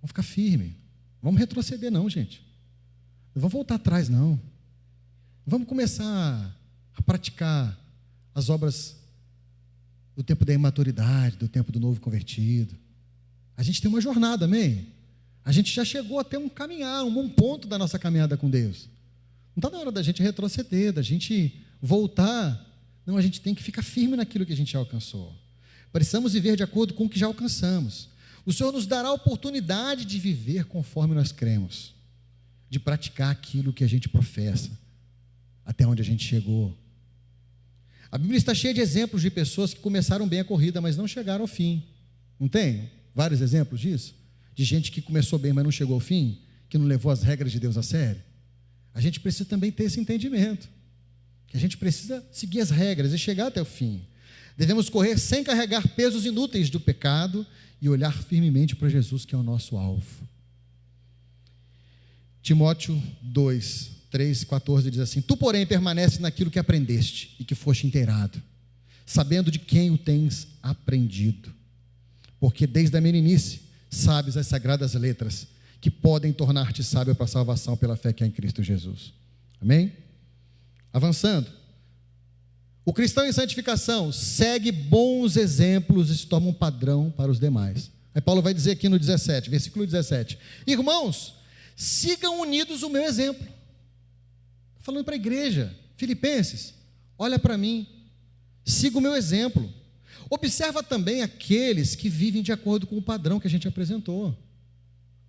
Vamos ficar firme. Vamos retroceder não, gente. Não vamos voltar atrás não. Vamos começar a praticar as obras do tempo da imaturidade, do tempo do novo convertido. A gente tem uma jornada, amém? A gente já chegou até um caminhar, um bom ponto da nossa caminhada com Deus. Não está na hora da gente retroceder, da gente voltar. Não, a gente tem que ficar firme naquilo que a gente já alcançou. Precisamos viver de acordo com o que já alcançamos. O Senhor nos dará a oportunidade de viver conforme nós cremos, de praticar aquilo que a gente professa, até onde a gente chegou. A Bíblia está cheia de exemplos de pessoas que começaram bem a corrida, mas não chegaram ao fim. Não tem vários exemplos disso? De gente que começou bem, mas não chegou ao fim, que não levou as regras de Deus a sério. A gente precisa também ter esse entendimento, que a gente precisa seguir as regras e chegar até o fim. Devemos correr sem carregar pesos inúteis do pecado e olhar firmemente para Jesus, que é o nosso alvo. Timóteo 2, 3, 14 diz assim: tu, porém, permanece naquilo que aprendeste e que foste inteirado, sabendo de quem o tens aprendido, porque desde a meninice sabes as sagradas letras, que podem tornar-te sábio para a salvação pela fé que há em Cristo Jesus. Amém? Avançando. O cristão em santificação segue bons exemplos e se torna um padrão para os demais. Aí Paulo vai dizer aqui no 17, versículo 17: irmãos, sigam unidos o meu exemplo. Falando para a igreja, Filipenses, olha para mim, siga o meu exemplo. Observa também aqueles que vivem de acordo com o padrão que a gente apresentou.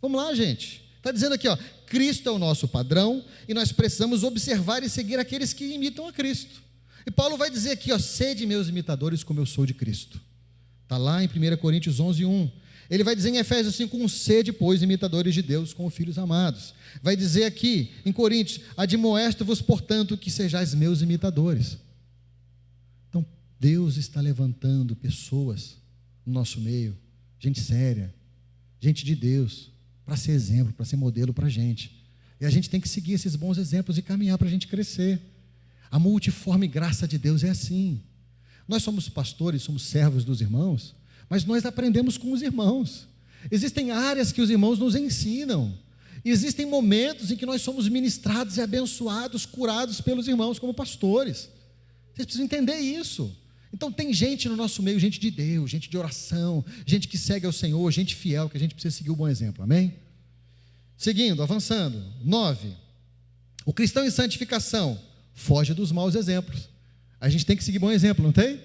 Vamos lá, gente. Está dizendo aqui, ó, Cristo é o nosso padrão e nós precisamos observar e seguir aqueles que imitam a Cristo. E Paulo vai dizer aqui, ó, sede meus imitadores como eu sou de Cristo. Está lá em 1 Coríntios 11:1. Ele vai dizer em Efésios 5:1, sede, pois, imitadores de Deus como filhos amados. Vai dizer aqui em Coríntios, admoesto-vos, portanto, que sejais meus imitadores. Então, Deus está levantando pessoas no nosso meio, gente séria, gente de Deus, para ser exemplo, para ser modelo para a gente. E a gente tem que seguir esses bons exemplos e caminhar para a gente crescer. A multiforme graça de Deus é assim. Nós somos pastores, somos servos dos irmãos, mas nós aprendemos com os irmãos. Existem áreas que os irmãos nos ensinam. Existem momentos em que nós somos ministrados e abençoados, curados pelos irmãos como pastores. Vocês precisam entender isso. Então tem gente no nosso meio, gente de Deus, gente de oração, gente que segue ao Senhor, gente fiel, que a gente precisa seguir o bom exemplo, amém? Seguindo, avançando, 9. O cristão em santificação foge dos maus exemplos. A gente tem que seguir bom exemplo, não tem?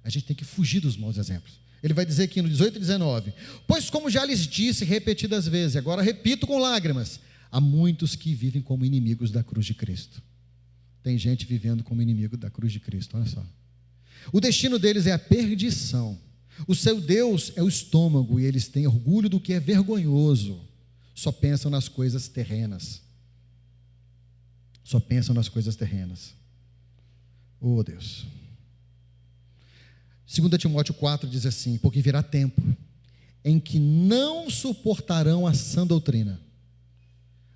A gente tem que fugir dos maus exemplos. Ele vai dizer aqui no 18 e 19, pois como já lhes disse repetidas vezes, agora repito com lágrimas, há muitos que vivem como inimigos da cruz de Cristo. Tem gente vivendo como inimigo da cruz de Cristo, olha só. O destino deles é a perdição. O seu Deus é o estômago e eles têm orgulho do que é vergonhoso. Só pensam nas coisas terrenas. Só pensam nas coisas terrenas. Oh, Deus. 2 Timóteo 4 diz assim, porque virá tempo em que não suportarão a sã doutrina,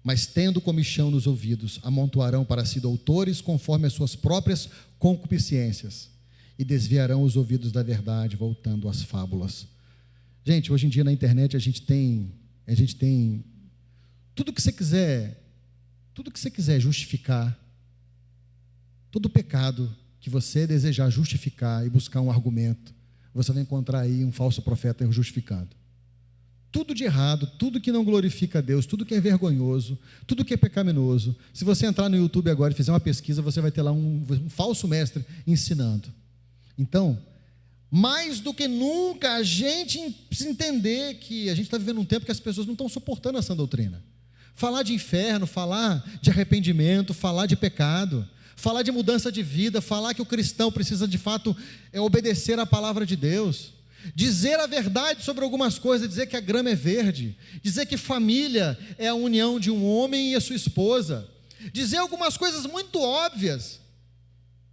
mas tendo comichão nos ouvidos, amontoarão para si doutores conforme as suas próprias concupiscências e desviarão os ouvidos da verdade, voltando às fábulas. Gente, hoje em dia na internet a gente tem tudo que você quiser justificar, todo pecado que você desejar justificar e buscar um argumento, você vai encontrar aí um falso profeta justificando. Tudo de errado, tudo que não glorifica a Deus, tudo que é vergonhoso, tudo que é pecaminoso. Se você entrar no YouTube agora e fizer uma pesquisa, você vai ter lá um falso mestre ensinando. Então, mais do que nunca, a gente precisa entender que a gente está vivendo um tempo que as pessoas não estão suportando essa doutrina. Falar de inferno, falar de arrependimento, falar de pecado, falar de mudança de vida, falar que o cristão precisa de fato obedecer à palavra de Deus, dizer a verdade sobre algumas coisas, dizer que a grama é verde, dizer que família é a união de um homem e a sua esposa, dizer algumas coisas muito óbvias,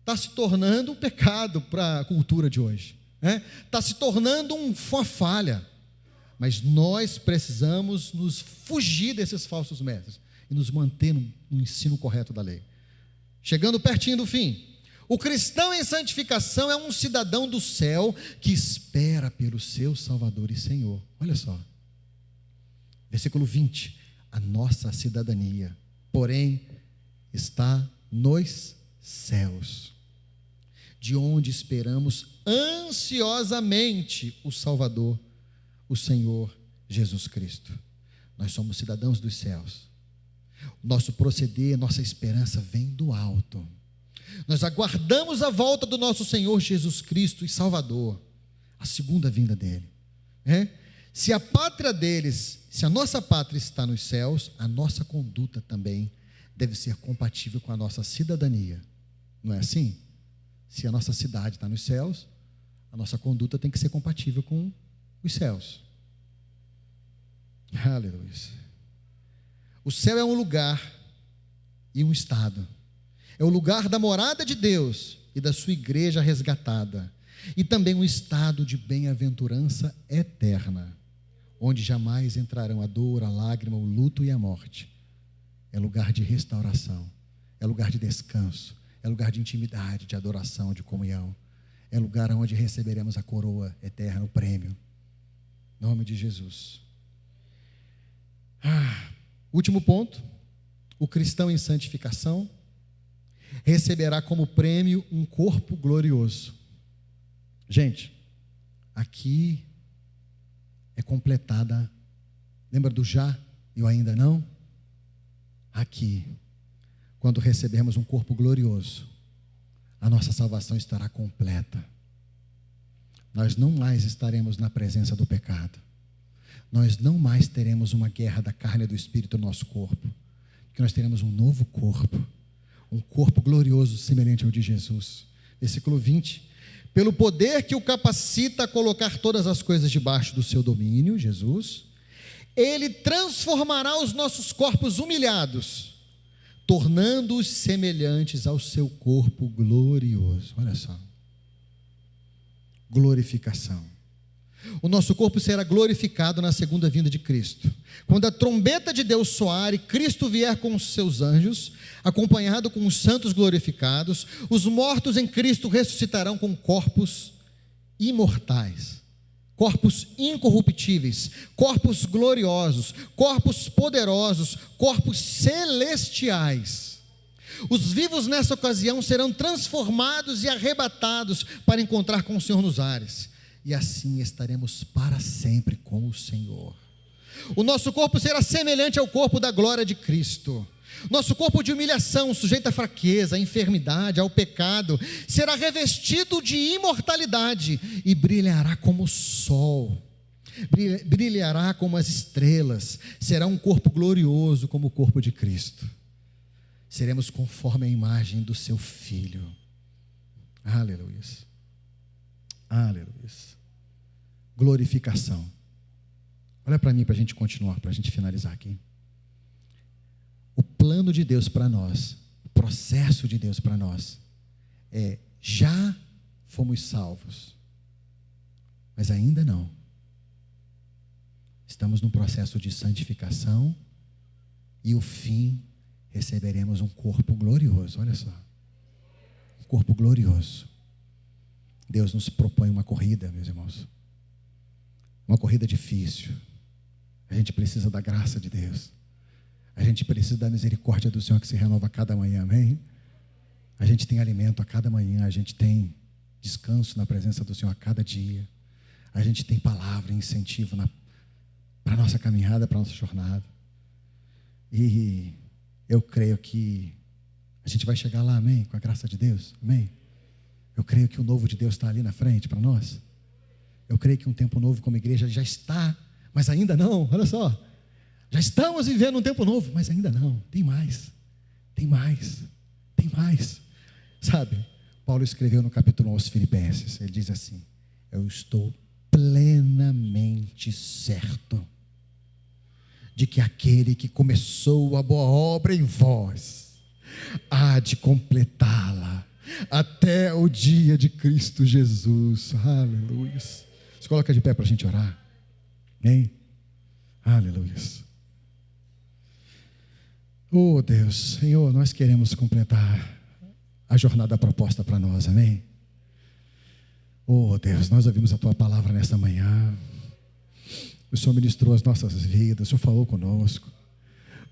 está se tornando um pecado para a cultura de hoje, está se tornando uma falha, mas nós precisamos nos fugir desses falsos mestres e nos manter no ensino correto da lei. Chegando pertinho do fim, o cristão em santificação é um cidadão do céu que espera pelo seu Salvador e Senhor. Olha só, versículo 20, a nossa cidadania, porém, está nos céus, de onde esperamos ansiosamente o Salvador, o Senhor Jesus Cristo. Nós somos cidadãos dos céus. Nosso proceder, nossa esperança vem do alto. Nós aguardamos a volta do nosso Senhor Jesus Cristo e Salvador, a segunda vinda dele. Se a pátria deles, se a nossa pátria está nos céus, a nossa conduta também deve ser compatível com a nossa cidadania. Não é assim? Se a nossa cidade está nos céus, a nossa conduta tem que ser compatível com os céus. Aleluia. O céu é um lugar e um estado. É o lugar da morada de Deus e da sua igreja resgatada. E também um estado de bem-aventurança eterna, onde jamais entrarão a dor, a lágrima, o luto e a morte. É lugar de restauração, é lugar de descanso, é lugar de intimidade, de adoração, de comunhão. É lugar onde receberemos a coroa eterna, o prêmio. Em nome de Jesus. Último ponto, o cristão em santificação receberá como prêmio um corpo glorioso. Gente, aqui é completada, lembra do já e o ainda não? Aqui, quando recebermos um corpo glorioso, a nossa salvação estará completa. Nós não mais estaremos na presença do pecado. nós não mais teremos uma guerra da carne e do espírito no nosso corpo, que nós teremos um novo corpo, um corpo glorioso semelhante ao de Jesus. Versículo 20: pelo poder que o capacita a colocar todas as coisas debaixo do seu domínio, Jesus, Ele transformará os nossos corpos humilhados, tornando-os semelhantes ao seu corpo glorioso. Olha só, glorificação. O nosso corpo será glorificado na segunda vinda de Cristo. Quando a trombeta de Deus soar e Cristo vier com os seus anjos, acompanhado com os santos glorificados, os mortos em Cristo ressuscitarão com corpos imortais, corpos incorruptíveis, corpos gloriosos, corpos poderosos, corpos celestiais. Os vivos nessa ocasião serão transformados e arrebatados para encontrar com o Senhor nos ares. E assim estaremos para sempre com o Senhor. O nosso corpo será semelhante ao corpo da glória de Cristo. Nosso corpo de humilhação, sujeito à fraqueza, à enfermidade, ao pecado, será revestido de imortalidade e brilhará como o sol, brilhará como as estrelas. Será um corpo glorioso como o corpo de Cristo. Seremos conforme a imagem do seu Filho. Aleluia. Aleluia. Glorificação. Olha para mim, para a gente continuar, para a gente finalizar aqui. O plano de Deus para nós, o processo de Deus para nós, já fomos salvos, mas ainda não. Estamos num processo de santificação e o fim, receberemos um corpo glorioso. Olha só, um corpo glorioso. Deus nos propõe uma corrida, meus irmãos, uma corrida difícil. A gente precisa da graça de Deus, a gente precisa da misericórdia do Senhor que se renova a cada manhã, amém? A gente tem alimento a cada manhã, a gente tem descanso na presença do Senhor a cada dia, a gente tem palavra e incentivo para a nossa caminhada, para a nossa jornada, e eu creio que a gente vai chegar lá, amém? Com a graça de Deus, amém? Eu creio que o novo de Deus está ali na frente para nós. Eu creio que um tempo novo como igreja já está, mas ainda não. Olha só, já estamos vivendo um tempo novo, mas ainda não. Tem mais, tem mais, tem mais. Sabe, Paulo escreveu no capítulo 1 aos Filipenses, ele diz assim: eu estou plenamente certo de que aquele que começou a boa obra em vós há de completá-la até o dia de Cristo Jesus. Aleluia. Se coloca de pé para a gente orar. Amém? Aleluia. Oh Deus, Senhor, nós queremos completar a jornada proposta para nós, amém? Oh Deus, nós ouvimos a Tua palavra nesta manhã. O Senhor ministrou as nossas vidas, o Senhor falou conosco.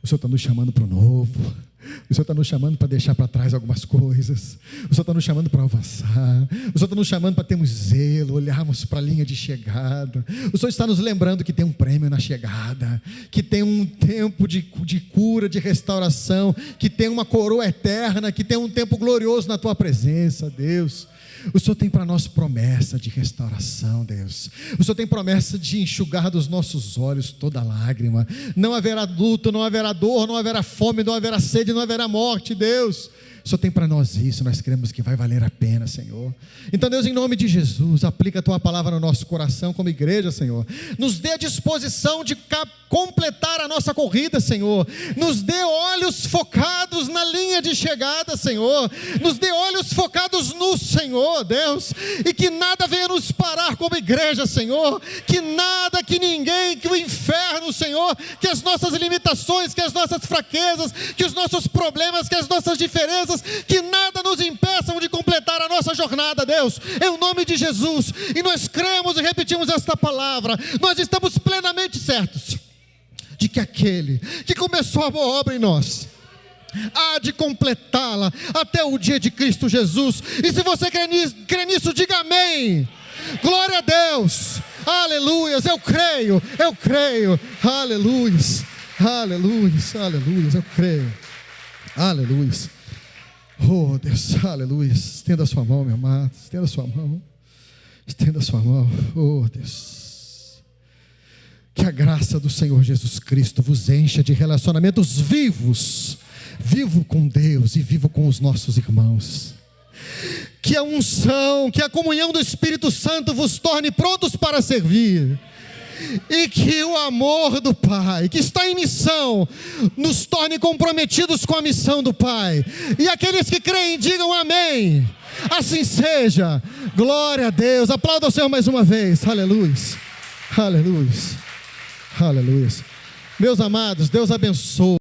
O Senhor está nos chamando para o novo. O Senhor está nos chamando para deixar para trás algumas coisas. O Senhor está nos chamando para avançar. O Senhor está nos chamando para termos zelo, olharmos para a linha de chegada. O Senhor está nos lembrando que tem um prêmio na chegada, que tem um tempo de cura, de restauração, que tem uma coroa eterna, que tem um tempo glorioso na Tua presença, Deus. O Senhor tem para nós promessa de restauração, Deus. O Senhor tem promessa de enxugar dos nossos olhos toda lágrima. Não haverá luto, não haverá dor, não haverá fome, não haverá sede, não haverá morte, Deus. O Senhor tem para nós isso, nós cremos que vai valer a pena, Senhor. Então, Deus, em nome de Jesus, aplica a Tua palavra no nosso coração como igreja, Senhor. Nos dê a disposição de completar a nossa corrida, Senhor. Nos dê olhos focados na linha de chegada, Senhor. Nos dê olhos focados no Senhor, Deus. E que nada venha nos parar como igreja, Senhor. Que nada, que ninguém, que o inferno, Senhor, que as nossas limitações, que as nossas fraquezas, que os nossos problemas, que as nossas diferenças, que nada nos impeçam de completar a nossa jornada, Deus, em nome de Jesus. E nós cremos e repetimos esta palavra. Nós estamos plenamente certos de que aquele que começou a boa obra em nós há de completá-la até o dia de Cristo Jesus. E se você crê nisso, diga amém. Glória a Deus. Aleluias, eu creio, aleluias, aleluias, aleluias, eu creio, aleluias. Oh Deus, aleluia. Estenda a sua mão, meu amado. Estenda a sua mão. Oh Deus. Que a graça do Senhor Jesus Cristo vos encha de relacionamentos vivos, vivo com Deus e vivo com os nossos irmãos. Que a unção, que a comunhão do Espírito Santo vos torne prontos para servir. E que o amor do Pai, que está em missão, nos torne comprometidos com a missão do Pai. E aqueles que creem, digam amém. Assim seja. Glória a Deus. Aplauda o Senhor mais uma vez. Aleluia. Aleluia. Aleluia. Meus amados, Deus abençoe.